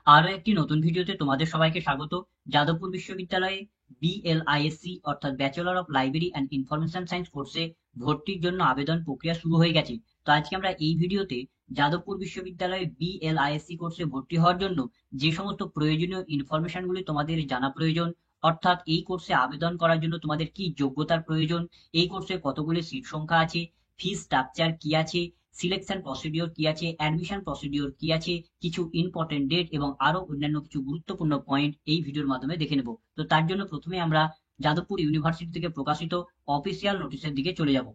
আরো একটি নতুন ভিডিওতে তোমাদের সবাইকে স্বাগত। যাদবপুর বিশ্ববিদ্যালয়ে বিএলআইএসসি অর্থাৎ bachelor of library and information science কোর্সে ভর্তির জন্য আবেদন প্রক্রিয়া শুরু হয়ে গেছে। তো আজকে আমরা এই ভিডিওতে যাদবপুর বিশ্ববিদ্যালয়ে বিএলআইএসসি কোর্সে ভর্তি হওয়ার জন্য যে সমস্ত প্রয়োজনীয় ইনফরমেশনগুলি তোমাদের জানা প্রয়োজন, অর্থাৎ এই কোর্সে আবেদন করার জন্য তোমাদের কি যোগ্যতার প্রয়োজন, এই কোর্সে কতগুলি সিট সংখ্যা আছে, ফি স্ট্রাকচার কি আছে, সিলেকশন প্রসিডিওর কি আছে, অ্যাডমিশন প্রসিডিওর কি আছে, কিছু ইম্পর্টেন্ট ডেট এবং আরো অন্যান্য কিছু গুরুত্বপূর্ণ পয়েন্ট এই ভিডিওর মাধ্যমে দেখে নেব। তো তার জন্য প্রথমে আমরা যাদবপুর ইউনিভার্সিটি থেকে প্রকাশিত অফিসিয়াল নোটিশের দিকে চলে যাব।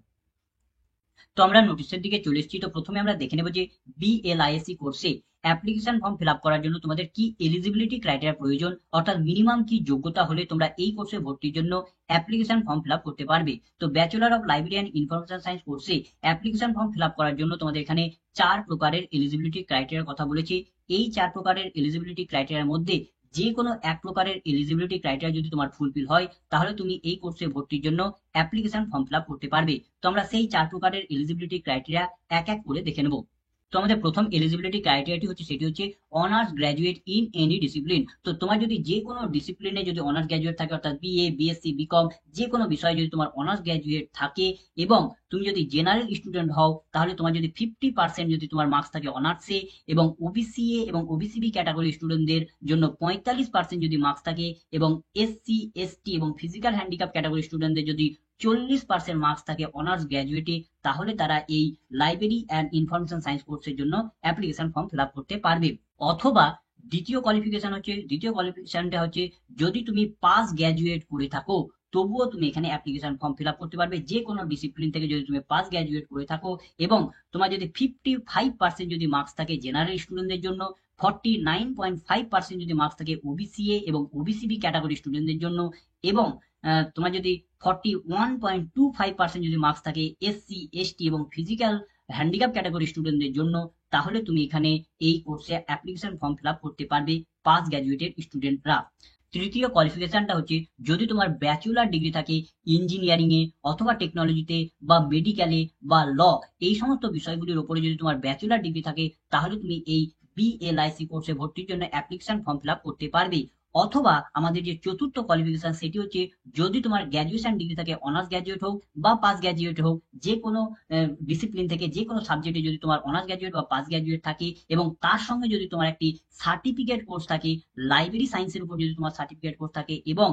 তো আমরা নোটিশের দিকে চলে এসেছি। তো প্রথমে আমরা দেখে নেব যে বিএলআইএসসি কোর্সে অ্যাপ্লিকেশন ফর্ম ফিল আপ করার জন্য তোমাদের কি এলিজিবিলিটি ক্রাইটেরিয়া প্রয়োজন, অর্থাৎ মিনিমাম কি যোগ্যতা হলে তোমরা এই কোর্সে ভর্তির জন্য অ্যাপ্লিকেশন ফর্ম ফিল আপ করতে পারবে। তো bachelor of library and information science কোর্সে অ্যাপ্লিকেশন ফর্ম ফিল আপ করার জন্য তোমাদের এখানে 4 প্রকারের এলিজিবিলিটি ক্রাইটেরিয়ার কথা বলেছি। এই 4 প্রকারের এলিজিবিলিটি ক্রাইটেরিয়ার মধ্যে যে কোনো এক প্রকারের এলিজিবিলিটি ক্রাইটেরিয়া যদি তোমার ফুলফিল হয়, তাহলে তুমি এই কোর্সে ভর্তির জন্য অ্যাপ্লিকেশন ফর্ম ফিল আপ করতে পারবে। তো আমরা সেই 4 প্রকারের এলিজিবিলিটি ক্রাইটেরিয়া এক এক করে দেখে নেব। তো আমাদের প্রথম এলিজিবিলিটি ক্রাইটেরিয়াটি হচ্ছে, সেটি হচ্ছে honours graduate in any discipline. তো তোমার যদি যে কোনো ডিসিপ্লিনে যদি অনার্স গ্র্যাজুয়েট থাকে, অর্থাৎ বিএ, বিএসসি, বিকম, যে কোনো বিষয়ে যদি তোমার অনার্স গ্র্যাজুয়েট থাকে এবং তুমি যদি জেনারেল স্টুডেন্ট হও, তাহলে তোমার যদি 50% যদি তোমার মার্কস থাকে অনার্সে, এবং ওবিসিএ এবং ওবিসিবি ক্যাটাগরি স্টুডেন্টদের জন্য 45% যদি মার্কস থাকে, এবং এসসি, এসটি এবং ফিজিক্যাল হ্যান্ডিক্যাপ ক্যাটাগরি স্টুডেন্টদের যদি 40% মার্কস থাকে অনার্স গ্র্যাজুয়েটে, তাহলে তারা এই লাইব্রেরি অ্যান্ড ইনফরমেশন সায়েন্স কোর্সের জন্য অ্যাপ্লিকেশন ফর্ম ফিল আপ করতে পারবে। অথবা দ্বিতীয় কোয়ালিফিকেশনটা হচ্ছে, যদি তুমি পাস গ্র্যাজুয়েট করে থাকো, তবুও তুমি এখানে অ্যাপ্লিকেশন ফর্ম ফিল আপ করতে পারবে। যে কোনো ডিসিপ্লিন থেকে যদি তুমি পাস গ্র্যাজুয়েট করে থাকো এবং তোমার যদি 55% যদি মার্কস থাকে জেনারেল স্টুডেন্টদের জন্য, 49.5% যদি মার্কস থাকে ওবিসিএ এবং ওবিসিবি ক্যাটাগরি স্টুডেন্টদের জন্য, এবং তোমার যদি 41.25% যদি মার্কস থাকে এসসি, এসটি এবং ফিজিক্যাল হ্যান্ডিক্যাপ ক্যাটাগরি স্টুডেন্টদের জন্য, তাহলে তুমি এখানে এই কোর্সে অ্যাপ্লিকেশন ফর্ম ফিল আপ করতে পারবে পাস গ্র্যাজুয়েটেড স্টুডেন্টরা। তৃতীয় কোয়ালিফিকেশনটা হচ্ছে, যদি তোমার ব্যাচেলার ডিগ্রি থাকে ইঞ্জিনিয়ারিং এ অথবা টেকনোলজিতে বা মেডিকেলে বা ল, এই সমস্ত বিষয়গুলির উপরে যদি তোমার ব্যাচেলার ডিগ্রি থাকে, তাহলে তুমি এই বিএলআইসি কোর্সে ভর্তির জন্য অ্যাপ্লিকেশন ফর্ম ফিল আপ করতে পারবে। অথবা আমাদের যে চতুর্থ কোয়ালিফিকেশন, সেটি হচ্ছে, যদি তোমার গ্র্যাজুয়েশন ডিগ্রি থাকে অনার্স গ্র্যাজুয়েট হোক বা পাস গ্র্যাজুয়েট হোক, যে কোনো ডিসিপ্লিন থেকে যে কোনো সাবজেক্টে যদি তোমার অনার্স গ্র্যাজুয়েট বা পাস গ্র্যাজুয়েট থাকে, এবং তার সঙ্গে যদি তোমার একটি সার্টিফিকেট কোর্স থাকে লাইব্রেরি সায়েন্সের উপর, যদি তোমার সার্টিফিকেট কোর্স থাকে এবং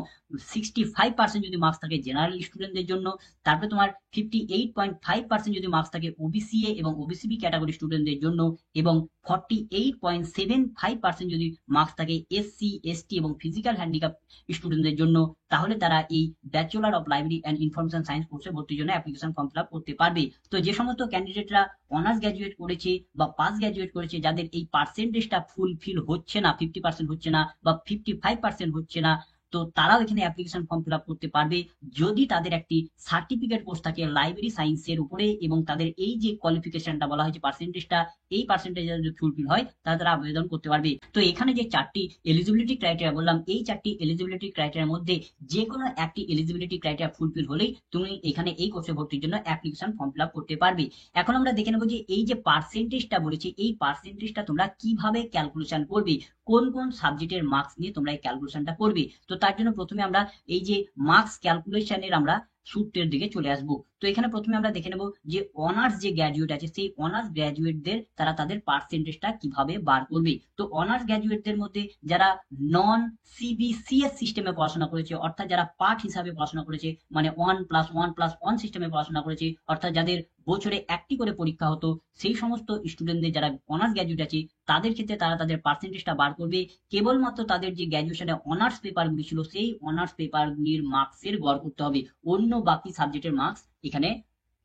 65% যদি মার্কস থাকে জেনারেল স্টুডেন্টদের জন্য, তারপরে তোমার 58.5% যদি মার্কস থাকে ওবিসিএ এবং ওবিসিবি ক্যাটাগরি স্টুডেন্টদের জন্য, এবং 48.75% যদি মার্কস থাকে এসসি, এসটি এবং ফিজিক্যাল হ্যান্ডিক্যাপ স্টুডেন্টদের জন্য, তাহলে তারা এই bachelor of library and information science কোর্সে ভর্তির জন্য অ্যাপ্লিকেশন ফর্ম ফিল আপ করতে পারবে। তো যে সমস্ত ক্যান্ডিডেটরা অনার্স গ্র্যাজুয়েট করেছে বা পাস গ্র্যাজুয়েট করেছে, যাদের এই পার্সেন্টেজটা ফুলফিল হচ্ছে না, 50% হচ্ছে না বা 55% হচ্ছে না, তো তারাও এখানে অ্যাপ্লিকেশন ফর্ম ফিল আপ করতে পারবে, যদি তাদের একটি সার্টিফিকেট কোর্স থাকে লাইব্রেরি সায়েন্সের উপরে এবং তাদের এই যে কোয়ালিফিকেশনটা বলা হয়েছে পার্সেন্টেজটা, এই পার্সেন্টেজ যদি ফুলফিল হয়, তাহলে তারা আবেদন করতে পারবে। তো এখানে যে 4টি এলিজিবিলিটি ক্রাইটেরিয়া বললাম, এই 4টি এলিজিবিলিটি ক্রাইটেরিয়ার মধ্যে যে কোনো একটি এলিজিবিলিটি ক্রাইটেরিয়া ফুলফিল হলেই তুমি এখানে এই কোর্সে ভর্তির জন্য অ্যাপ্লিকেশন ফর্ম ফিল আপ করতে পারবে। এখন আমরা দেখে নেবো যে এই যে পার্সেন্টেজটা বলেছি, এই পার্সেন্টেজটা তোমরা কিভাবে ক্যালকুলেশন করবে, কোন কোন সাবজেক্টের মার্কস নিয়ে তোমরা এই ক্যালকুলেশনটা করবে। তো তার জন্য প্রথমে আমরা এই যে মার্কস ক্যালকুলেশনের আমরা সূত্রের দিকে চলে আসবো। তো এখানে প্রথমে আমরা দেখে নেব যে অনার্স যে গ্র্যাজুয়েট আছে, সেই অনার্স গ্র্যাজুয়েটদের তারা তাদের পার্সেন্টেজটা কিভাবে বার করবে। তো অনার্স গ্র্যাজুয়েটদের মধ্যে যারা নন সিবিসিএস সিস্টেমে পড়াশোনা করেছে, অর্থাৎ যারা পাঠ হিসাবে পড়াশোনা করেছে, মানে 1+1+1 সিস্টেমে পড়াশোনা করেছে, অর্থাৎ যাদের বছরে একটি করে পরীক্ষা হতো, সেই সমস্ত স্টুডেন্টদের যারা অনার্স গ্র্যাজুয়েট আছে, তাদের ক্ষেত্রে তারা তাদের পার্সেন্টেজটা বার করবে কেবলমাত্র তাদের যে গ্র্যাজুয়েশনে অনার্স পেপারগুলি ছিল, সেই অনার্স পেপারগুলির মার্কসের গড় করতে হবে, অন্য বাকি সাবজেক্টের মার্কস এখানে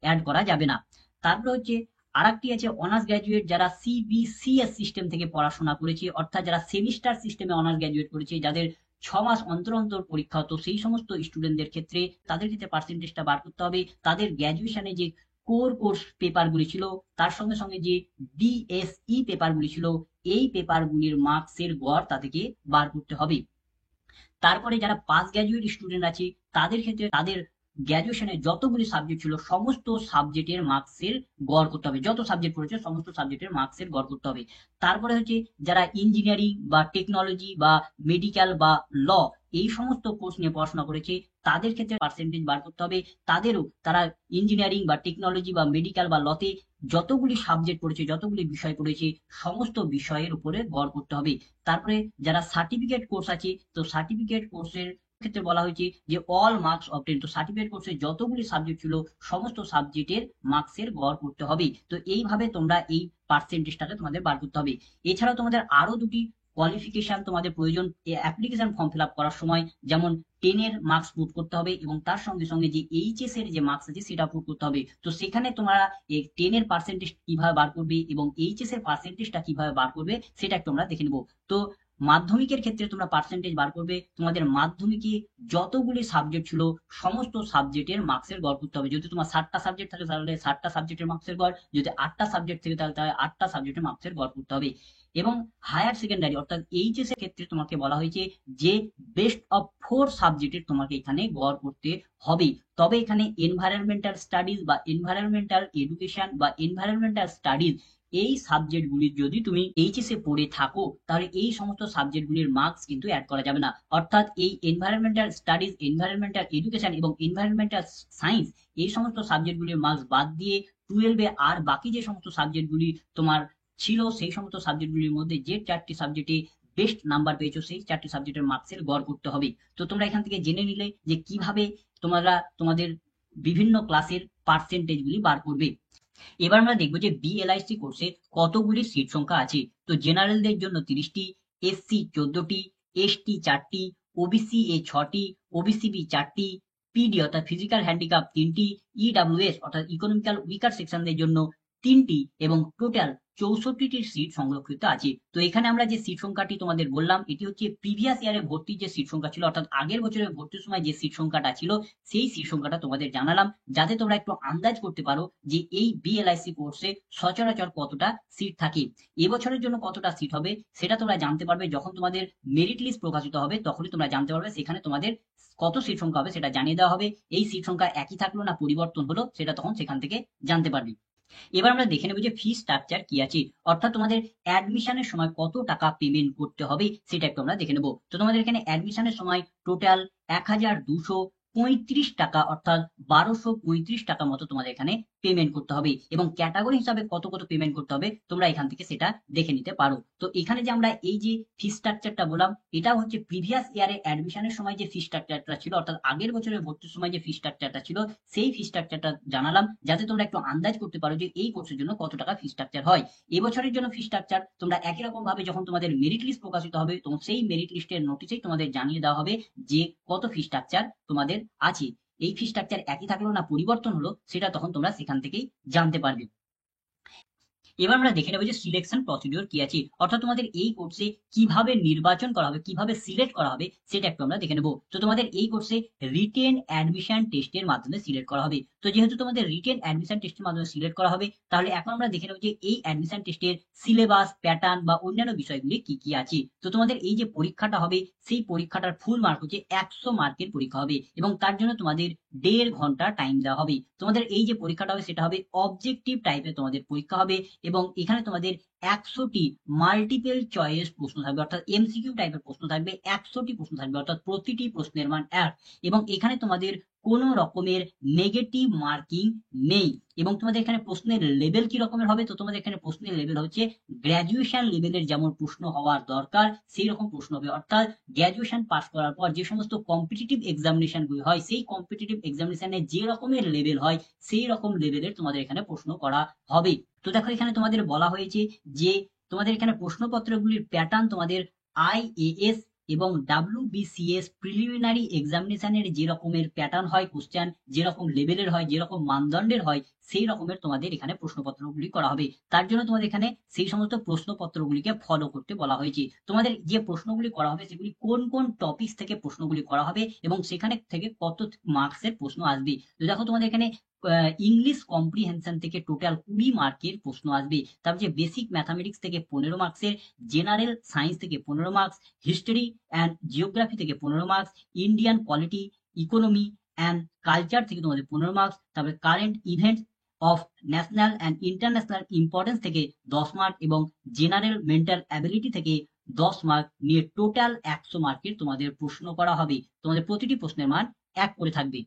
অ্যাড করা যাবে না। তারপরে হচ্ছে আরেকটি আছে অনার্স গ্র্যাজুয়েট যারা সিবিসিএস সিস্টেম থেকে পড়াশোনা করেছে, অর্থাৎ যারা সেমিস্টার সিস্টেমে অনার্স গ্র্যাজুয়েট করেছে, যাদের 6 মাস অন্তর অন্তর পরীক্ষা হতো, সেই সমস্ত স্টুডেন্টদের ক্ষেত্রে তাদের ক্ষেত্রে পার্সেন্টেজটা বার করতে হবে তাদের গ্র্যাজুয়েশনে যে কোর কোর্স পেপারগুলি ছিল, তার সঙ্গে সঙ্গে যে ডিএসই পেপারগুলি ছিল, এই পেপারগুলির মার্কসের গড় তাদেরকে বার করতে হবে। তারপরে যারা পাস গ্র্যাজুয়েট স্টুডেন্ট আছে, তাদের ক্ষেত্রে তাদের গ্র্যাজুয়েশনে যতগুলি সাবজেক্ট ছিল সমস্ত সাবজেক্টের মার্কসের গড় করতে হবে, যত সাবজেক্ট পড়েছে সমস্ত সাবজেক্টের মার্কসের গড় করতে হবে। তারপরে হচ্ছে যারা ইঞ্জিনিয়ারিং বা টেকনোলজি বা মেডিকেল বা ল এই সমস্ত কোর্স নিয়ে পড়াশোনা করেছে তাদের ক্ষেত্রে পার্সেন্টেজ বার করতে হবে। তাদেরও তারা ইঞ্জিনিয়ারিং বা টেকনোলজি বা মেডিকেল বা লতে যতগুলি সাবজেক্ট পড়েছে, যতগুলি বিষয় পড়েছে সমস্ত বিষয়ের উপরে গড় করতে হবে। তারপরে যারা সার্টিফিকেট কোর্স আছে, তো সার্টিফিকেট কোর্সের ক্ষেত্রে বলা হয়েছে যে অল মার্কস অবটেন, তো সার্টিফিকেট কোর্সে যতগুলি সাবজেক্ট ছিল সমস্ত সাবজেক্টের মার্কসের গড় করতে হবে। তো এইভাবে তোমরা এই পার্সেন্টেজটাকে তোমাদের বার করতে হবে। এছাড়াও তোমাদের আরো দুটি কোয়ালিফিকেশন তোমাদের প্রয়োজন অ্যাপ্লিকেশন ফর্ম ফিল আপ করার সময়, যেমন 10 এর মার্কস পুট করতে হবে এবং তার সঙ্গে সঙ্গে যে এইচএস এর যে মার্কস আছে সেটা পুট করতে হবে। তো সেখানে তোমরা 10 এর পার্সেন্টেজ কিভাবে বার করবে এবং এইচএস এর পার্সেন্টেজটা কিভাবে বার করবে সেটা তোমরা দেখে নেবো। তো মাধ্যমিকের ক্ষেত্রে তোমরা পার্সেন্টেজ বার করবে, তোমাদের মাধ্যমিকে যতগুলি সাবজেক্ট ছিল সমস্ত সাবজেক্টের মার্কসের গড় করতে হবে। যদি তোমার 60টা সাবজেক্ট থাকে তাহলে 60টা সাবজেক্টের মার্কসের গড়, যদি 8টা সাবজেক্ট থাকে তাহলে 8টা সাবজেক্টের মার্কসের গড় করতে হবে। এবং হায়ার সেকেন্ডারি অর্থাৎ এইচএস এর ক্ষেত্রে তোমাকে বলা হয়েছে যে বেস্ট অফ 4 সাবজেক্টের তোমাকে এখানে গড় করতে হবে। তবে এখানে এনভায়রনমেন্টাল স্টাডিজ বা এনভায়রনমেন্টাল এডুকেশন বা এনভায়রনমেন্টাল স্টাডিজ এই সাবজেক্টগুলি যদি তুমি এইচএস এ পড়ে থাকো তাহলে এই সমস্ত সাবজেক্টগুলির মার্কস কিন্তু অ্যাড করা যাবে না। অর্থাৎ এই এনভায়রনমেন্টাল স্টাডিজ, এনভায়রনমেন্টাল এডুকেশন এবং এনভায়রনমেন্টাল সায়েন্স এই সমস্ত সাবজেক্টগুলির মার্কস বাদ দিয়ে 12-এ আর বাকি যে সমস্ত সাবজেক্টগুলি তোমার ছিল সেই সমস্ত সাবজেক্টগুলির মধ্যে যে 4টি সাবজেক্টে বেস্ট নাম্বার পেয়েছো সেই 4টি সাবজেক্টের মার্কসের গড় করতে হবে। তো তোমরা এখান থেকে জেনে নিলে যে কিভাবে তোমরা তোমাদের বিভিন্ন ক্লাসের পার্সেন্টেজগুলি বার করবে। এবার আমরা দেখবো যে বিএলআইসি কোর্সে কতগুলি সিট সংখ্যা আছে। তো জেনারেলদের জন্য 30টি, এসসি 14টি, এসটি 4টি, ওবিসি এ 6টি, ওবিসি বি 4টি, পিডি অর্থাৎ ফিজিক্যাল হ্যান্ডিক্যাপ 3টি, ইডাব্লিউএস অর্থাৎ ইকোনমিক্যাল উইকার সেকশনদের জন্য 3টি এবং টোটাল 64টি সিট সংরক্ষিত আছে। তো এখানে আমরা যে সিট সংখ্যাটি তোমাদের বললাম এটি হচ্ছে প্রিভিয়াস ইয়ারে ভর্তির যে সিট সংখ্যা ছিল, অর্থাৎ আগের বছরের ভর্তির সময় যে সিট সংখ্যাটা ছিল সেই সিট সংখ্যাটা তোমাদের জানালাম, যাতে তোমরা একটু আন্দাজ করতে পারো যে এই বিএলআইসি কোর্সে সচরাচর কতটা সিট থাকে। এবছরের জন্য কতটা সিট হবে সেটা তোমরা জানতে পারবে যখন তোমাদের মেরিট লিস্ট প্রকাশিত হবে, তখনই তোমরা জানতে পারবে সেখানে তোমাদের কত সিট সংখ্যা হবে সেটা জানিয়ে দেওয়া হবে। এই সিট সংখ্যা একই থাকলো না পরিবর্তন হলো সেটা তখন সেখান থেকে জানতে পারবে। এবার আমরা দেখে নেব যে ফি স্ট্রাকচার কি আছে, অর্থাৎ তোমাদের অ্যাডমিশনের সময় কত টাকা পেমেন্ট করতে হবে সেটা একটু আমরা দেখে নেব। তো তোমাদের এখানে অ্যাডমিশনের সময় টোটাল 1235 টাকা অর্থাৎ 1235 টাকা মতো তোমাদের এখানে পেমেন্ট করতে হবে এবং ক্যাটাগরি হিসাবে কত কত পেমেন্ট করতে হবে তোমরা এখান থেকে সেটা দেখে নিতে পারো। তো এখানে যে আমরা এই যে ফি স্ট্রাকচারটা বললাম এটা হচ্ছে প্রিভিয়াস ইয়ারে অ্যাডমিশনের সময় যে ফি স্ট্রাকচারটা ছিল, অর্থাৎ আগের বছরের ভর্তির সময় যে ফি স্ট্রাকচারটা ছিল সেই ফি স্ট্রাকচারটা জানালাম যাতে তোমরা একটু আন্দাজ করতে পারো যে এই কোর্সের জন্য কত টাকা ফি স্ট্রাকচার হয়। এবছরের জন্য ফি স্ট্রাকচার তোমরা একই রকম ভাবে যখন তোমাদের মেরিট লিস্ট প্রকাশিত হবে তখন সেই মেরিট লিস্টের নোটিশেই তোমাদের জানিয়ে দেওয়া হবে যে কত ফি স্ট্রাকচার তোমাদের আছে। এই ফি স্ট্রাকচার একই থাকলো না পরিবর্তন হলো সেটা তখন তোমরা সেখান থেকেই জানতে পারবে। এবার আমরা দেখে নেবো যে সিলেকশন প্রসিডিওর কি আছে, অর্থাৎ তোমাদের এই কোর্সে কিভাবে নির্বাচন করা হবে, কিভাবে সিলেক্ট করা হবে সেটা একটু আমরা দেখে নেবো। তো তোমাদের এই কোর্সে রিটেন অ্যাডমিশন টেস্টের মাধ্যমে সিলেক্ট করা হবে। তো যেহেতু তোমাদের রিটেন অ্যাডমিশন টেস্টের মাধ্যমে সিলেক্ট করা হবে তাহলে এখন আমরা দেখে নেবো যে এই অ্যাডমিশন টেস্টের সিলেবাস, প্যাটার্ন বা অন্যান্য বিষয়গুলি কি কি আছে। তো তোমাদের এই যে পরীক্ষাটা হবে সেই পরীক্ষাটার ফুল মার্ক হচ্ছে 100 মার্কের পরীক্ষা হবে এবং তার জন্য তোমাদের 1.5 ঘন্টা টাইম দেওয়া হবে। তোমাদের এই যে পরীক্ষাটা হবে সেটা হবে অবজেক্টিভ টাইপের তোমাদের পরীক্ষা হবে এবং এখানে তোমাদের 100টি মাল্টিপল চয়েস প্রশ্ন থাকবে, অর্থাৎ এমসিকিউ টাইপের প্রশ্ন থাকবে, 100টি প্রশ্ন থাকবে অর্থাৎ প্রতিটি প্রশ্নের মান 1 এবং এখানে তোমাদের কোনো রকমের নেগেটিভ মার্কিং নেই। এবং তোমাদের এখানে প্রশ্নের লেভেল কি রকমের হবে, তো তোমাদের এখানে প্রশ্নের লেভেল হচ্ছে গ্র্যাজুয়েশন লেভেলের যেমন প্রশ্ন হওয়ার দরকার সেই রকম প্রশ্ন হবে, অর্থাৎ গ্র্যাজুয়েশন পাস করার পর যে সমস্ত কম্পিটিটিভ এক্সামিনেশন গুলি হয় সেই কম্পিটিটিভ এক্সামিনেশনে যে রকমের লেভেল হয় সেই রকম লেভেলের তোমাদের এখানে প্রশ্ন করা হবে। তো দেখো এখানে তোমাদের বলা হয়েছে যে তোমাদের এখানে প্রশ্নপত্রগুলির প্যাটার্ন তোমাদের আইএএস এবং ডাব্লিউবিসিএস প্রিলিমিনারি এক্সামিনেশনের যে রকমের প্যাটার্ন হয়, কোশ্চেন যেরকম লেভেলের হয়, যেরকম মানদণ্ডের হয় সেই রকমের তোমাদের এখানে প্রশ্নপত্রগুলি করা হবে। তার জন্য তোমাদের এখানে সেই সমস্ত প্রশ্নপত্রগুলিকে ফলো করতে বলা হয়েছে। তোমাদের যে প্রশ্নগুলি করা হবে সেগুলি কোন কোন টপিক থেকে প্রশ্নগুলি করা হবে এবং সেখানে থেকে কত মার্কসের প্রশ্ন আসবে। তো দেখো তোমাদের এখানে ইংলিশ কম্প্রিহেনশন থেকে টোটাল 20 মার্কের প্রশ্ন আসবে, তারপর যে বেসিক ম্যাথামেটিক্স থেকে 15 মার্কসের, জেনারেল সায়েন্স থেকে 15 মার্কস, হিস্টরি অ্যান্ড জিওগ্রাফি থেকে 15 marks, Indian polity, economy and culture থেকে তোমাদের 15 মার্কস, তারপরে current events of national and international importance থেকে 10 মার্ক এবং জেনারেল মেন্টাল অ্যাবিলিটি থেকে 10 মার্ক নিয়ে টোটাল 100 মার্কের তোমাদের প্রশ্ন করা হবে। তোমাদের প্রতিটি প্রশ্নের মান 1 করে থাকবে।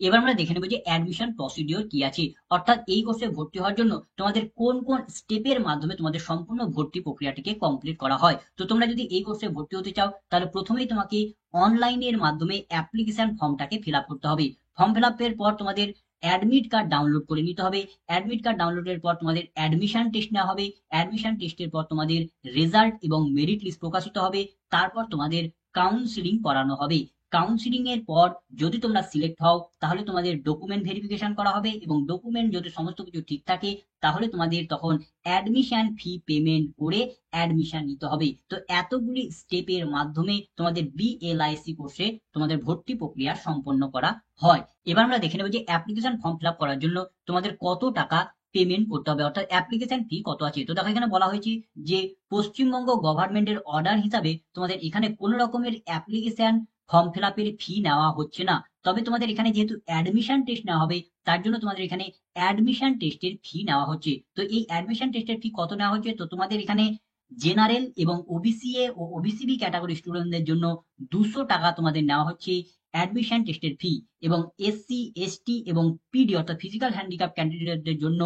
এবার আমরা দেখে নেবো যে অ্যাডমিশন প্রসিডিওর কি আছে, অর্থাৎ এই কোর্সে ভর্তি হওয়ার জন্য তোমাদের কোন কোন স্টেপের মাধ্যমে তোমাদের সম্পূর্ণ ভর্তি প্রক্রিয়াটিকে কমপ্লিট করা হয়। তো তোমরা যদি এই কোর্সে ভর্তি হতে চাও তাহলে প্রথমেই তোমাকে অনলাইনের মাধ্যমে অ্যাপ্লিকেশন ফর্মটাকে ফিল আপ করতে হবে। ফর্ম ফিল আপের পর তোমাদের অ্যাডমিট কার্ড ডাউনলোড করে নিতে হবে। অ্যাডমিট কার্ড ডাউনলোডের পর তোমাদের অ্যাডমিশন টেস্ট নেওয়া হবে। অ্যাডমিশন টেস্টের পর তোমাদের রেজাল্ট এবং মেরিট লিস্ট প্রকাশিত হবে। তারপর তোমাদের কাউন্সিলিং করানো হবে। কাউন্সিলিং এর পর যদি তোমরা সিলেক্ট হও তাহলে তোমাদের ডকুমেন্ট ভেরিফিকেশন করা হবে এবং ডকুমেন্ট যদি সমস্ত কিছু ঠিক থাকে তাহলে তোমাদের তখন অ্যাডমিশন ফি পেমেন্ট করে অ্যাডমিশন নিতে হবে। তো এতগুলি স্টেপের মাধ্যমে তোমাদের বিএলআইসি কোর্সে তোমাদের ভর্তি প্রক্রিয়া সম্পন্ন করা হয়। এবার আমরা দেখে নেব যে অ্যাপ্লিকেশন ফর্ম ফিল আপ করার জন্য তোমাদের কত টাকা পেমেন্ট করতে হবে, অর্থাৎ অ্যাপ্লিকেশন ফি কত আছে। তো দেখো এখানে বলা হয়েছে যে পশ্চিমবঙ্গ গভর্নমেন্টের অর্ডার হিসাবে তোমাদের এখানে কোনো রকমের অ্যাপ্লিকেশন ফর্ম ফিল আপের ফি নেওয়া হচ্ছে না। তবে তোমাদের এখানে যেহেতু অ্যাডমিশন টেস্ট নেওয়া হবে তার জন্য তোমাদের এখানে অ্যাডমিশন টেস্টের ফি নেওয়া হচ্ছে। তো এই অ্যাডমিশন টেস্টের ফি কত নেওয়া হচ্ছে, তো তোমাদের এখানে জেনারেল এবং ওবিসি এ ও ওবিসি বি ক্যাটাগরি স্টুডেন্টদের জন্য 200 টাকা তোমাদের নেওয়া হচ্ছে অ্যাডমিশন টেস্টের ফি, এবং এসসি এসটি এবং পিডি অর্থাৎ ফিজিক্যাল হ্যান্ডিক্যাপ ক্যান্ডিডেটদের জন্য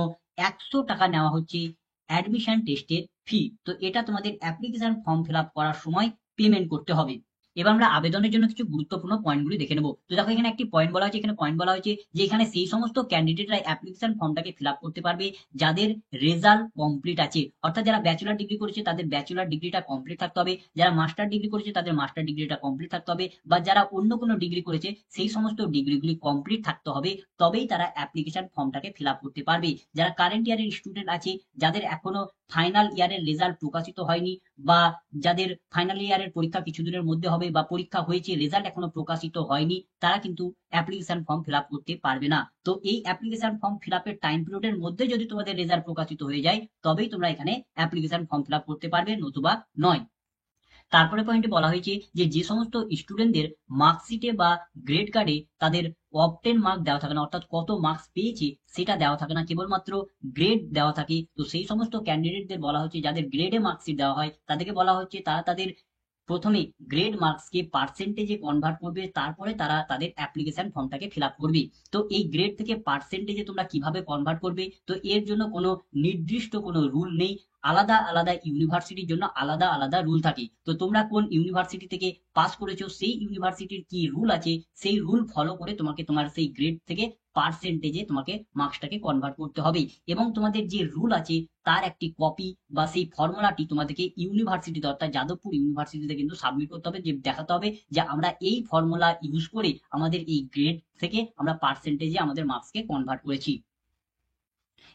100 টাকা নেওয়া হচ্ছে অ্যাডমিশন টেস্টের ফি। তো এটা তোমাদের অ্যাপ্লিকেশন ফর্ম ফিল আপ করার সময় পেমেন্ট করতে হবে। এবার আমরা আবেদনের জন্য কিছু গুরুত্বপূর্ণ পয়েন্টগুলি দেখে নেব। তো দেখো এখানে একটি পয়েন্ট বলা হয়েছে, এখানে পয়েন্ট বলা হয়েছে যে এখানে সেই সমস্ত ক্যান্ডিডেটরা অ্যাপ্লিকেশন ফর্মটাকে ফিল আপ করতে পারবে যাদের রেজাল্ট কমপ্লিট আছে, অর্থাৎ যারা ব্যাচেলার ডিগ্রি করেছে তাদের ব্যাচেলার ডিগ্রিটা কমপ্লিট থাকতে হবে, যারা মাস্টার ডিগ্রি করেছে তাদের মাস্টার ডিগ্রিটা কমপ্লিট থাকতে হবে, বা যারা অন্য কোনো ডিগ্রি করেছে সেই সমস্ত ডিগ্রিগুলি কমপ্লিট থাকতে হবে, তবেই তারা অ্যাপ্লিকেশন ফর্মটাকে ফিল আপ করতে পারবে। যারা কারেন্ট ইয়ারের স্টুডেন্ট আছে, যাদের এখনো ফাইনাল ইয়ারের রেজাল্ট প্রকাশিত হয়নি, বা যাদের ফাইনাল ইয়ারের পরীক্ষা কিছুদিনের মধ্যে হবে বা পরীক্ষা হয়েছে রেজাল্ট এখনো প্রকাশিত হয়নি, তারা কিন্তু অ্যাপ্লিকেশন ফর্ম ফিল আপ করতে পারবে না। তো এই অ্যাপ্লিকেশন ফর্ম ফিল আপের টাইম পিরিয়ডের মধ্যে যদি তোমাদের রেজাল্ট প্রকাশিত হয়ে যায় তবেই তোমরা এখানে অ্যাপ্লিকেশন ফর্ম ফিল আপ করতে পারবে, নতুবা নয়। তারপরে পয়েন্টে বলা হয়েছে যে যে সমস্ত স্টুডেন্টদের মার্কশিটে বা গ্রেড কার্ডে তাদের অবটেন মার্ক দেওয়া থাকে না, অর্থাৎ কত মার্কস পেয়েছে সেটা দেওয়া থাকে না, কেবলমাত্র গ্রেড দেওয়া থাকে, তো সেই সমস্ত ক্যান্ডিডেটদের বলা হচ্ছে যাদের গ্রেডে মার্কশিট দেওয়া হয় তাদেরকে বলা হচ্ছে তারা তাদের প্রথমে গ্রেড মার্কসকে পার্সেন্টেজে কনভার্ট করবে, তারপরে তারা তাদের অ্যাপ্লিকেশন ফর্মটাকে ফিল আপ করবে। তো এই গ্রেড থেকে পার্সেন্টেজে তোমরা কিভাবে কনভার্ট করবে, তো এর জন্য কোনো নির্দিষ্ট কোনো রুল নেই, আলাদা আলাদা ইউনিভার্সিটির জন্য আলাদা আলাদা রুল থাকে। তো তোমরা কোন ইউনিভার্সিটি থেকে পাস করেছো সেই ইউনিভার্সিটির কি রুল আছে সেই রুল ফলো করে তোমাকে তোমার সেই গ্রেড থেকে পার্সেন্টেজে তোমাকে মার্কসটাকে কনভার্ট করতে হবে, এবং তোমাদের যে রুল আছে তার একটি কপি বা সেই ফর্মুলাটি তোমাদেরকে ইউনিভার্সিটিতে অর্থাৎ যাদবপুর ইউনিভার্সিটিতে কিন্তু সাবমিট করতে হবে, যে দেখাতে হবে যে আমরা এই ফর্মুলা ইউজ করে আমাদের এই গ্রেড থেকে আমরা পার্সেন্টেজে আমাদের মার্কসকে কনভার্ট করেছি।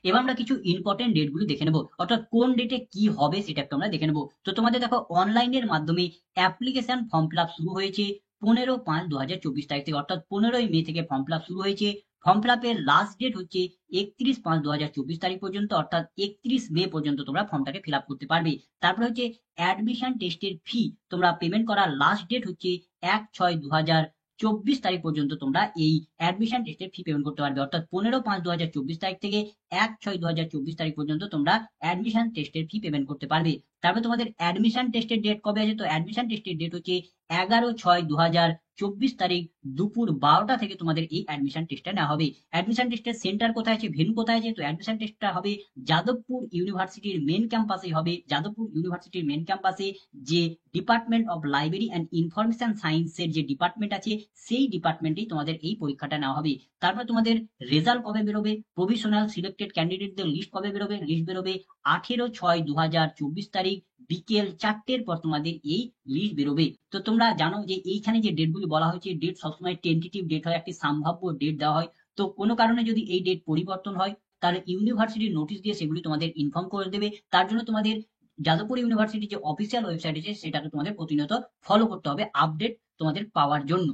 এবার আমরা কিছু ইম্পর্টেন্ট ডেটগুলি দেখে নেবো, অর্থাৎ কোন ডেটে কি হবে সেটা একটু আমরা দেখে নেবো। তো তোমাদের দেখো অনলাইনের মাধ্যমে অ্যাপ্লিকেশন ফর্ম ফিল আপ শুরু হয়েছে 15/5/2024 তারিখ থেকে, অর্থাৎ 15ই মে থেকে ফর্ম ফিল আপ শুরু হয়েছে। ফর্ম ফিল আপের লাস্ট ডেট হচ্ছে 31/5/2024 তারিখ পর্যন্ত, অর্থাৎ 31 মে পর্যন্ত তোমরা ফর্মটাকে ফিল আপ করতে পারবে। তারপরে হচ্ছে অ্যাডমিশন টেস্টের ফি তোমরা পেমেন্ট করার লাস্ট ডেট হচ্ছে 1/6/2024 তারিখ পর্যন্ত তোমরা এই অ্যাডমিশন টেস্টের ফি পেমেন্ট করতে পারবে, অর্থাৎ 15/5/2024 তারিখ থেকে 1/6/2024 তারিখ পর্যন্ত তোমরা অ্যাডমিশন টেস্টের ফি পেমেন্ট করতে পারবে। তারপরে তোমাদের অ্যাডমিশন টেস্টের ডেট কবে আছে, তো অ্যাডমিশন টেস্টের ডেট হচ্ছে 11/6/2024 তারিখ দুপুর 12টা থেকে তোমাদের এই অ্যাডমিশন টেস্টটা নেওয়া হবে। অ্যাডমিশন টেস্টের সেন্টার কোথায় আছে, ভেন্যু কোথায় আছে, তো অ্যাডমিশন টেস্টটা হবে যাদবপুর ইউনিভার্সিটির মেন ক্যাম্পাসে হবে। যাদবপুর ইউনিভার্সিটির মেন ক্যাম্পাসে যে department of library and information সায়েন্সের যে ডিপার্টমেন্ট আছে সেই ডিপার্টমেন্টেই তোমাদের এই পরীক্ষাটা নেওয়া হবে। তারপর তোমাদের রেজাল্ট কবে বেরোবে, প্রভিশনাল সিলেক্টেড ক্যান্ডিডেটদের লিস্ট কবে বেরোবে, লিস্ট বেরোবে 18/6/2024 তারিখ বিকেল 4টের পর তোমাদের এই লিস্ট বেরোবে। তো তোমরা জানো যে এইখানে যে ডেটগুলি বলা হয়েছে ডেট সবসময় টেন্টেটিভ ডেট হয়, একটি সম্ভাব্য ডেট দেওয়া হয়। তো কোনো কারণে যদি এই ডেট পরিবর্তন হয় তাহলে ইউনিভার্সিটির নোটিশ দিয়ে সেগুলি তোমাদের ইনফর্ম করে দেবে। তার জন্য তোমাদের যাদবপুর ইউনিভার্সিটির যে অফিসিয়াল ওয়েবসাইট আছে সেটাকে তোমাদের প্রতিনিয়ত ফলো করতে হবে আপডেট তোমাদের পাওয়ার জন্য।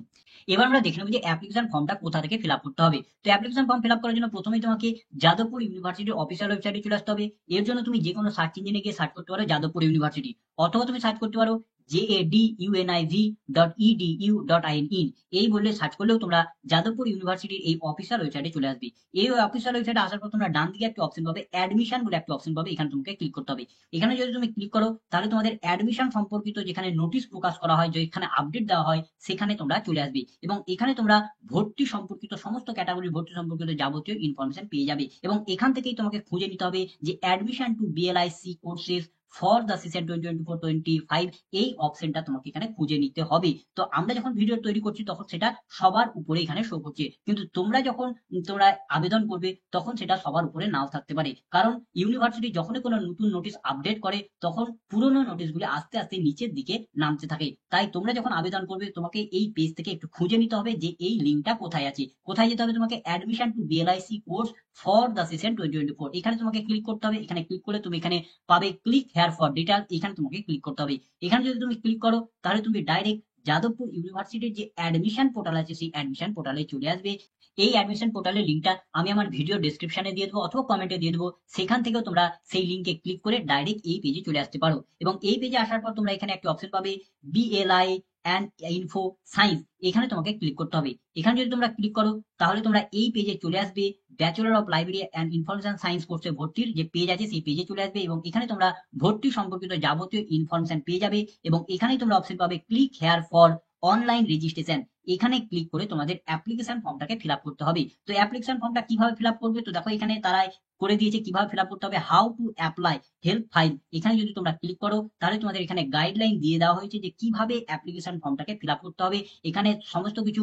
এবার আমরা দেখে নেব যে অ্যাপ্লিকেশন ফর্মটা কোথা থেকে ফিল আপ করতে হবে। তো অ্যাপ্লিকেশন ফর্ম ফিল আপ করার জন্য প্রথমেই তোমাকে যাদবপুর ইউনিভার্সিটির অফিসিয়াল ওয়েবসাইটে চলে আসতে হবে। এর জন্য তুমি যে কোনো সার্চ ইঞ্জিনে গিয়ে সার্চ করতে পারো যাদবপুর ইউনিভার্সিটি, অথবা তুমি সার্চ করতে পারো jaduniv.edu.in এই বললে সার্চ করলেও তোমরা যাদবপুর ইউনিভার্সিটির এই অফিসিয়াল ওয়েবসাইটে চলে আসবে। এই অফিসিয়াল ওয়েবসাইটে আসার পর তোমরা ডান দিকে একটা অপশন পাবে, অ্যাডমিশন বলে একটা অপশন পাবে, এখানে তোমাকে ক্লিক করতে হবে। এখানে যদি তুমি ক্লিক করো তাহলে তোমাদের অ্যাডমিশন সম্পর্কিত যেখানে নোটিশ প্রকাশ করা হয়, যেখানে আপডেট দেওয়া হয়, সেখানে তোমরা চলে আসবে এবং এখানে তোমরা ভর্তি সম্পর্কিত সমস্ত ক্যাটাগরি ভর্তি সম্পর্কিত যাবতীয় ইনফরমেশন পেয়ে যাবে এবং এখান থেকেই তোমাকে খুঁজে নিতে হবে যে admission to BLIC courses for the session 2024-25 এই অপশনটা তোমাকে এখানে খুঁজে নিতে হবে। তো আমরা যখন ভিডিও তৈরি করছি তখন সেটা সবার উপরে এখানে শো করছে, কিন্তু তোমরা যখন তোমরা আবেদন করবে তখন সেটা সবার উপরে নাও থাকতে পারে, কারণ ইউনিভার্সিটি যখনই কোনো নতুন নোটিশ আপডেট করে তখন পুরোনো নোটিশগুলি আস্তে আস্তে নিচের দিকে নামতে থাকে। তাই তোমরা যখন আবেদন করবে তোমাকে এই পেজ থেকে একটু খুঁজে নিতে হবে যে এই লিঙ্কটা কোথায় আছে। কোথায় যেতে হবে? তোমাকে admission to BLIC course for the session 2024 এখানে তোমাকে ক্লিক করতে হবে। এখানে ক্লিক করলে তুমি এখানে পাবে ক্লিক হেয়ার ফর ডিটেইলস, এখানে তোমাকে ক্লিক করতে হবে। এখানে যদি তুমি ক্লিক করো তাহলে তুমি ডাইরেক্ট যাদবপুর ইউনিভার্সিটির যে অ্যাডমিশন পোর্টাল আছে সেই অ্যাডমিশন পোর্টালে চলে আসবে। এই অ্যাডমিশন পোর্টালের লিঙ্কটা আমি আমার ভিডিও ডেসক্রিপশনে দিয়ে দেবো অথবা কমেন্টে দিয়ে দেবো, সেখান থেকেও তোমরা সেই লিঙ্কে ক্লিক করে ডাইরেক্ট এই পেজে চলে আসতে পারো এবং এই পেজে আসার পর তোমরা এখানে একটা অপশন পাবে বিএলআই অ্যান্ড ইনফো সায়েন্স, এখানে তোমাকে ক্লিক করতে হবে। এখানে যদি তোমরা ক্লিক করো তাহলে তোমরা এই পেজে চলে আসবে, bachelor of library and information science কোর্সে ভর্তির যে পেজ আছে সেই পেজে চলে আসবে এবং এখানে তোমরা ভর্তি সম্পর্কিত যাবতীয় ইনফরমেশন পেয়ে যাবে এবং এখানেই তোমরা অপশন পাবে click here for online registration, এখানে ক্লিক করে তোমাদের অ্যাপ্লিকেশন ফর্মটাকে ফিল আপ করতে হবে। তো অ্যাপ্লিকেশন ফর্মটা কিভাবে ফিল আপ করবে? তো দেখো এখানে তারা করে দিয়েছে কিভাবে ফিল আপ করতে হবে, how to apply help file, এখানে যদি তোমরা ক্লিক করো তাহলে তোমাদের এখানে গাইডলাইন দিয়ে দেওয়া হয়েছে যে কিভাবে অ্যাপ্লিকেশন ফর্মটাকে ফিল আপ করতে হবে। এখানে সমস্ত কিছু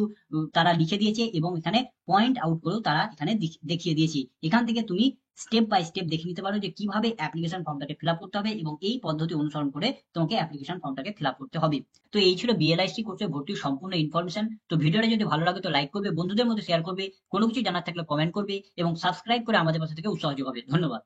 তারা লিখে দিয়েছে এবং এখানে পয়েন্ট আউট করেও তারা এখানে দেখিয়ে দিয়েছে। এখান থেকে তুমি স্টেপ বাই স্টেপ দেখে নিতে পারো যে কিভাবে অ্যাপ্লিকেশন ফর্মটাকে ফিল আপ করতে হবে এবং এই পদ্ধতি অনুসরণ করে তোমাকে অ্যাপ্লিকেশন ফর্মটাকে ফিল আপ করতে হবে। তো এই ছিল বিএলআইসি কোর্সে ভর্তির সম্পূর্ণ ইনফরমেশন। তো ভিডিওটা যদি ভালো লাগে তো লাইক করবে, বন্ধুদের মধ্যে শেয়ার করবে, কোনো কিছু জানার থাকলে কমেন্ট করবে এবং সাবস্ক্রাইব করে আমাদের পাশে থেকে উৎসাহ যোগাবে। ধন্যবাদ।